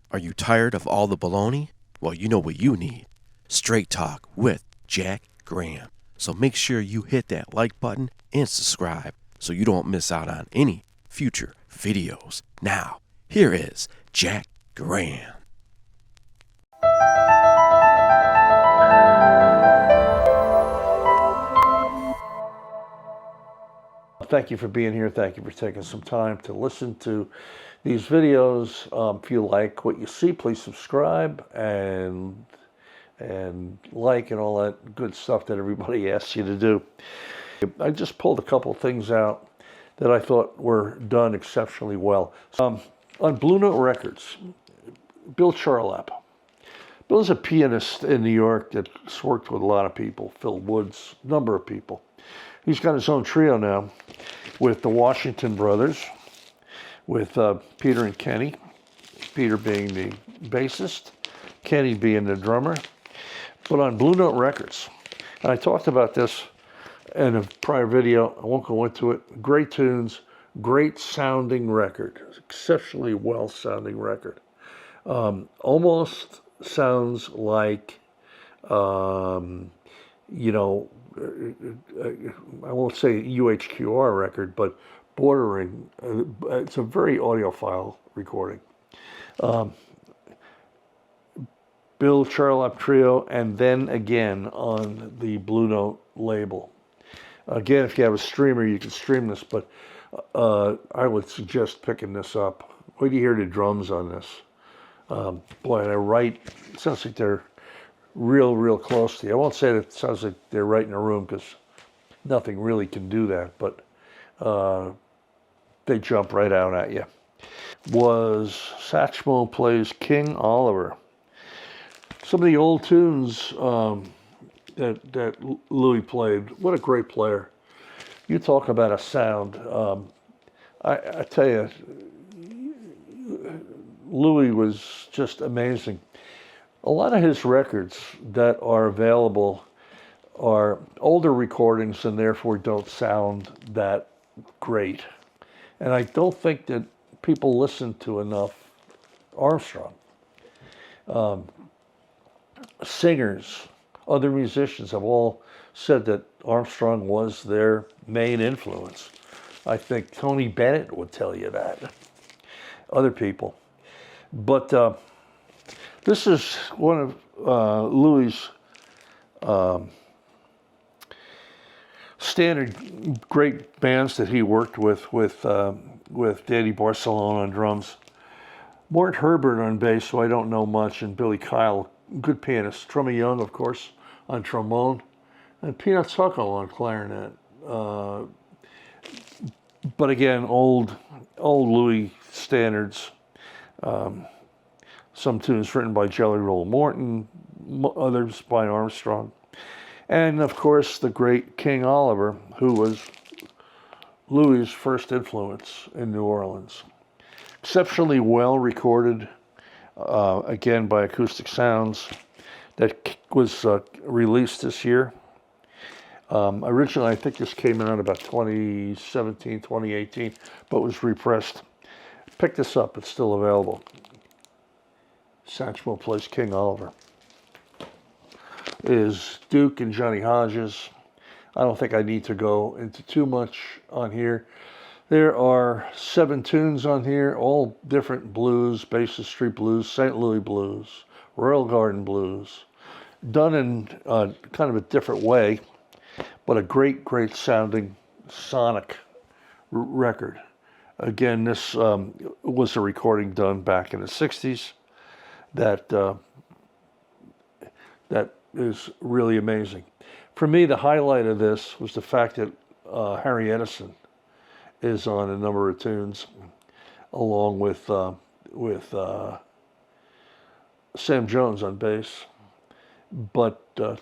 Are you tired of all the baloney? Well, you know what you need. Straight talk with Jack Graham. So make sure you hit that like button and subscribe so you don't miss out on any future videos. Now, here is Jack Graham. Thank you for being here. Thank you for taking some time to listen to these videos. If you like what you see, please subscribe and like and all that good stuff that everybody asks you to do. I just pulled a couple things out that I thought were done exceptionally well. On Blue Note Records, Bill Charlap. Bill's a pianist in New York that's worked with a lot of people, Phil Woods, a number of people. He's got his own trio now with the Washington Brothers, with Peter and Kenny, Peter being the bassist, Kenny being the drummer, but on Blue Note Records. And I talked about this in a prior video. I won't go into it. Great tunes, great sounding record, exceptionally well sounding record. Almost sounds like, I won't say UHQR record, but bordering. It's a very audiophile recording. Bill Charlap Trio, and then again on the Blue Note label. Again, if you have a streamer, you can stream this, but I would suggest picking this up. Wait till you hear the drums on this. Boy, it sounds like they're real close to you. I won't say that it sounds like they're right in a room, because nothing really can do that, but they jump right out at you. Was Satchmo Plays King Oliver. Some of the old tunes that Louis played. What a great player. You talk about a sound. I tell you, Louis was just amazing. A lot of his records that are available are older recordings and therefore don't sound that great. And I don't think that people listen to enough Armstrong. Singers, other musicians have all said that Armstrong was their main influence. I think Tony Bennett would tell you that. Other people. But this is one of Louis' standard great bands that he worked with Danny Barcelona on drums. Mort Herbert on bass, so I don't know much, and Billy Kyle, good pianist. Trummy Young, of course, on trombone, and Peanut Suckle on clarinet. But again, old Louis standards. Some tunes written by Jelly Roll Morton, others by Armstrong. And of course, the great King Oliver, who was Louis' first influence in New Orleans. Exceptionally well recorded, again by Acoustic Sounds, that was released this year. Originally, I think this came out about 2017, 2018, but was repressed. Pick this up, it's still available. Satchmo Plays King Oliver. Is Duke and Johnny Hodges. I don't think I need to go into too much on here. There are 7 tunes on here, all different blues, Basin Street Blues, St. Louis Blues, Royal Garden Blues, done in kind of a different way, but a great sounding sonic record. Again, this was a recording done back in the 60s that is really amazing. For me, the highlight of this was the fact that Harry Edison is on a number of tunes, along with Sam Jones on bass. But to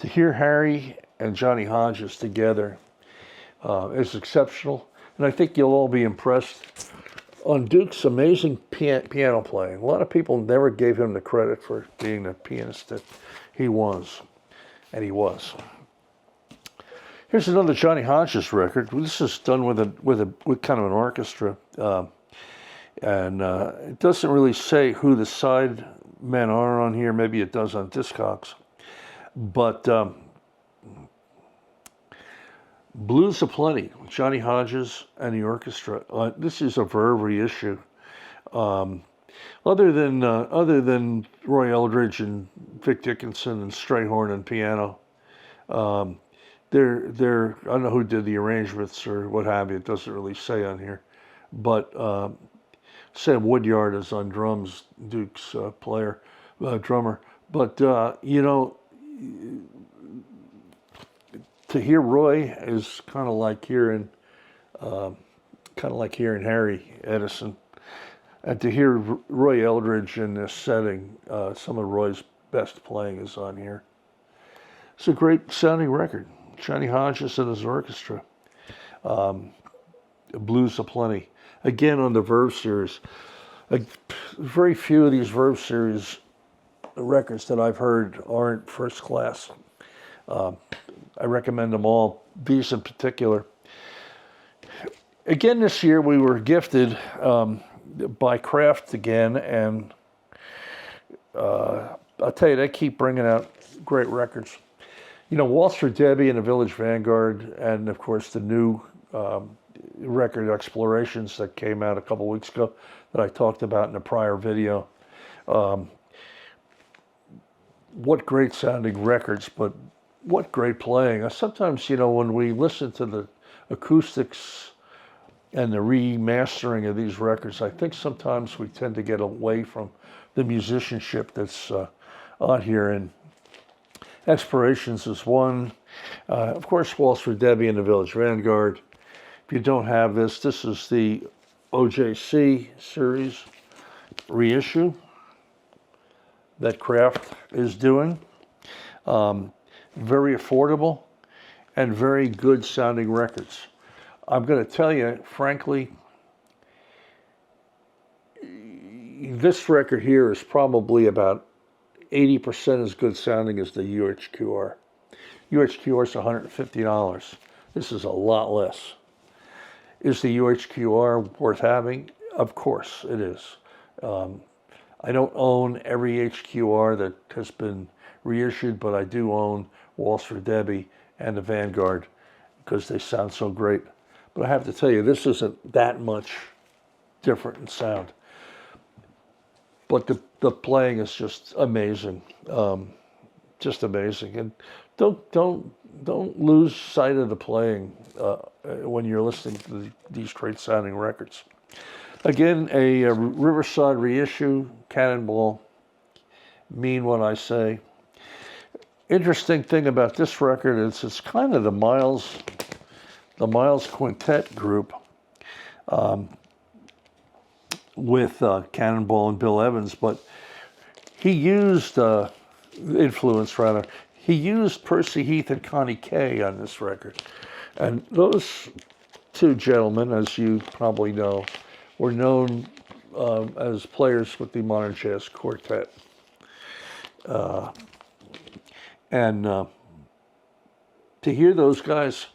hear Harry and Johnny Hodges together is exceptional, and I think you'll all be impressed on Duke's amazing piano playing. A lot of people never gave him the credit for being the pianist that he was, and he was. Here's another Johnny Hodges record. This is done with kind of an orchestra. And it doesn't really say who the side men are on here. Maybe it does on Discogs. But Blues Aplenty, Johnny Hodges and the orchestra. This is a Verve reissue. Other than Roy Eldridge and Vic Dickinson and Strayhorn and piano, they're I don't know who did the arrangements or what have you. It doesn't really say on here, but Sam Woodyard is on drums, Duke's drummer. But you know, to hear Roy is kind of like hearing Harry Edison. And to hear Roy Eldridge in this setting, some of Roy's best playing is on here. It's a great sounding record. Johnny Hodges and his orchestra. Blues Aplenty. Again, on the Verve series. Very few of these Verve series records that I've heard aren't first class. I recommend them all. These in particular. Again, this year we were gifted by Kraft again, and I'll tell you, they keep bringing out great records. You know, Waltz for Debbie and the Village Vanguard, and of course the new record Explorations that came out a couple weeks ago that I talked about in a prior video. What great sounding records, but what great playing. Sometimes, you know, when we listen to the acoustics and the remastering of these records, I think sometimes we tend to get away from the musicianship that's on here. And Explorations is one. Of course, Waltz for Debbie and the Village Vanguard. If you don't have this, this is the OJC series reissue that Kraft is doing. Very affordable and very good sounding records. I'm going to tell you, frankly, this record here is probably about 80% as good sounding as the UHQR. UHQR is $150. This is a lot less. Is the UHQR worth having? Of course it is. I don't own every HQR that has been reissued, but I do own Waltz for Debbie and the Vanguard because they sound so great. But I have to tell you, this isn't that much different in sound. But the playing is just amazing, just amazing. And don't lose sight of the playing when you're listening to these great sounding records. Again, a Riverside reissue, Cannonball. Mean what I say. Interesting thing about this record is it's kind of the Miles Quintet group with Cannonball and Bill Evans, but he used he used Percy Heath and Connie Kay on this record. And those two gentlemen, as you probably know, were known as players with the Modern Jazz Quartet. And to hear those guys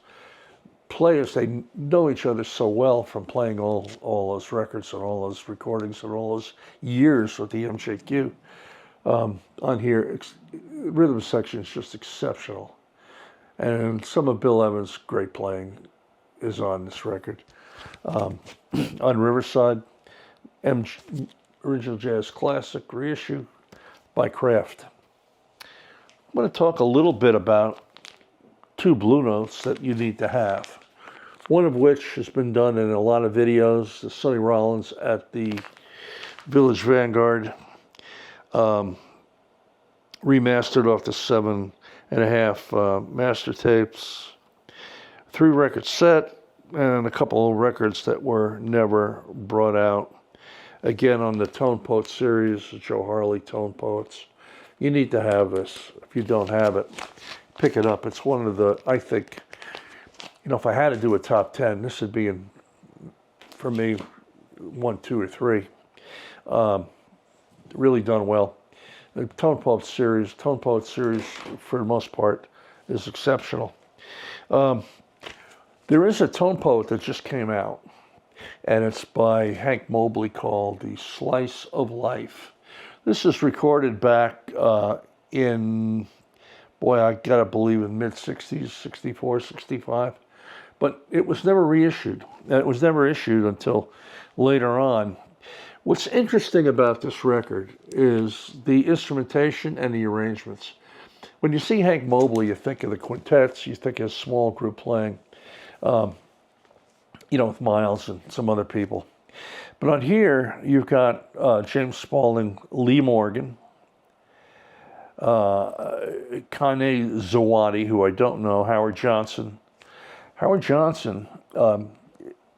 play as they know each other so well from playing all those records and all those recordings and all those years with the MJQ on here, rhythm section is just exceptional. And some of Bill Evans' great playing is on this record. On Riverside, Original Jazz Classic reissue by Kraft. I'm going to talk a little bit about two Blue Notes that you need to have. One of which has been done in a lot of videos, the Sonny Rollins at the Village Vanguard, remastered off the 7.5 master tapes, 3-record set, and a couple of records that were never brought out. Again, on the Tone Poet series, the Joe Harley Tone Poets. You need to have this. If you don't have it, pick it up. It's one of the, I think, you know, if I had to do a top 10, this would be, for me, 1, 2, or 3. Really done well. The Tone Poet series, for the most part, is exceptional. There is a Tone Poet that just came out, and it's by Hank Mobley, called The Slice of Life. This is recorded back in, boy, I gotta believe in mid-60s, 64, 65. But it was never reissued. It was never issued until later on. What's interesting about this record is the instrumentation and the arrangements. When you see Hank Mobley, you think of the quintets, you think of small group playing, with Miles and some other people. But on here, you've got James Spaulding, Lee Morgan, Kane Zawadi, who I don't know, Howard Johnson. Howard Johnson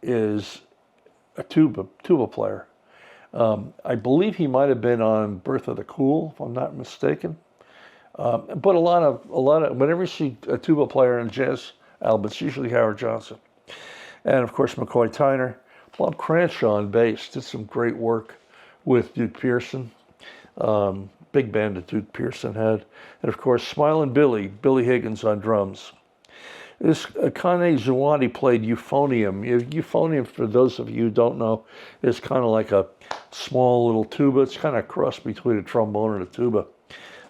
is a tuba player. I believe he might have been on Birth of the Cool, if I'm not mistaken. But a lot of, whenever you see a tuba player in a jazz album, it's usually Howard Johnson. And of course, McCoy Tyner. Bob Cranshaw on bass did some great work with Duke Pearson. Big band that Duke Pearson had. And of course, Smilin' Billy Higgins on drums. This Kane Zawadi played euphonium. Euphonium, for those of you who don't know, is kind of like a small little tuba. It's kind of a cross between a trombone and a tuba.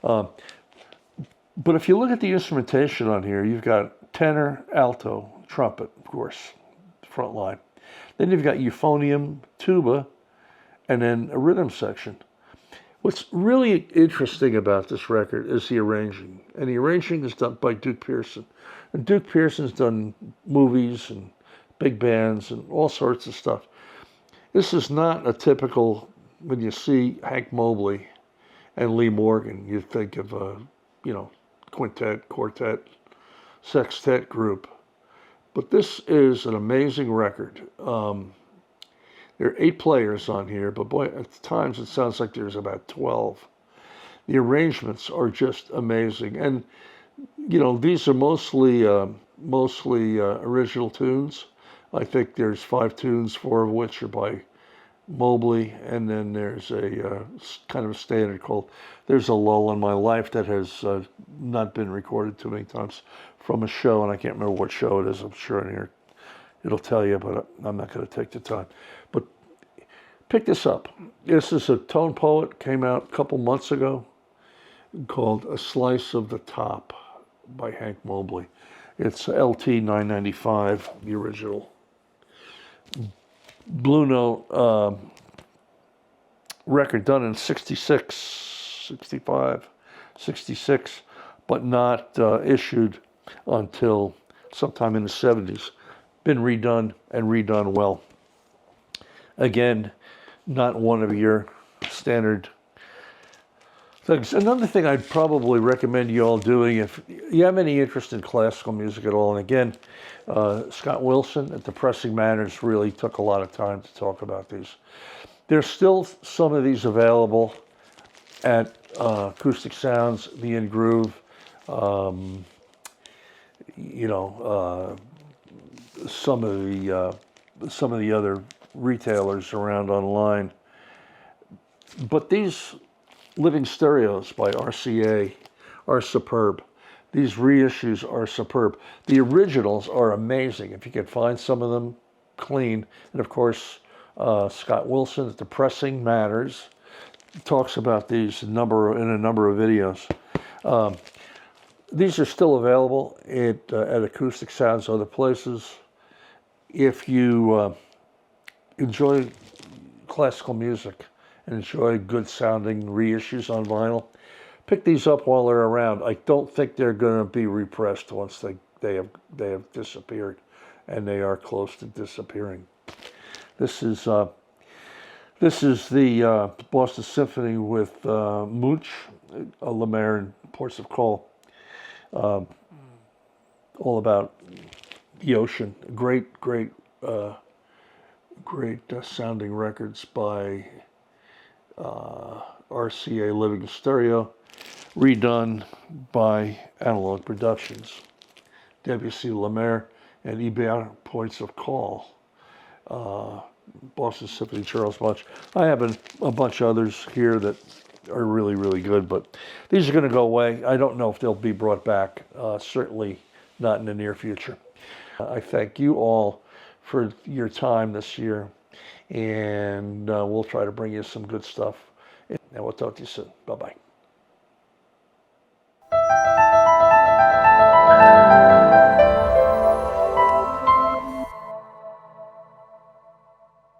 But if you look at the instrumentation on here, you've got tenor, alto, trumpet, of course, front line. Then you've got euphonium, tuba, and then a rhythm section. What's really interesting about this record is the arranging. And the arranging is done by Duke Pearson. And Duke Pearson's done movies and big bands and all sorts of stuff. This is not a typical, when you see Hank Mobley and Lee Morgan, you think of a, quintet, quartet, sextet group. But this is an amazing record. There are 8 players on here, but boy, at times it sounds like there's about 12. The arrangements are just amazing. And, these are mostly original tunes. I think there's 5 tunes, 4 of which are by Mobley, and then there's a kind of a standard called There's a Lull in My Life that has not been recorded too many times from a show, and I can't remember what show it is. I'm sure in here it'll tell you, but I'm not going to take the time. But pick this up. This is a tone poet, came out a couple months ago, called A Slice of the Top by Hank Mobley. It's LT 995, the original. Blue Note record done in 66, 65, 66, but not issued until sometime in the 70s. Been redone and redone well. Again, not one of your standard things. Another thing I'd probably recommend you all doing, if you have any interest in classical music at all, and again, Scott Wilson at Depressing Manners really took a lot of time to talk about these. There's still some of these available at Acoustic Sounds, The In Groove, some of the other retailers around online. But these Living Stereos by RCA are superb. These reissues are superb. The originals are amazing. If you can find some of them clean. And of course, Scott Wilson at Depressing Matters talks about these in a number of videos. These are still available at Acoustic Sounds, other places. If you enjoy classical music and enjoy good sounding reissues on vinyl, pick these up while they're around. I don't think they're going to be repressed once they have disappeared, and they are close to disappearing. This is the Boston Symphony with Munch, Lemaire, and Ports of Call. All about the ocean. Great sounding records by RCA Living Stereo, redone by Analog Productions. Debussy, Lemaire, and Ibert, Points of Call. Boston Symphony, Charles Munch. I have a bunch of others here that are really, really good, but these are going to go away. I don't know if they'll be brought back, certainly not in the near future. I thank you all for your time this year. And we'll try to bring you some good stuff. And we'll talk to you soon. Bye-bye.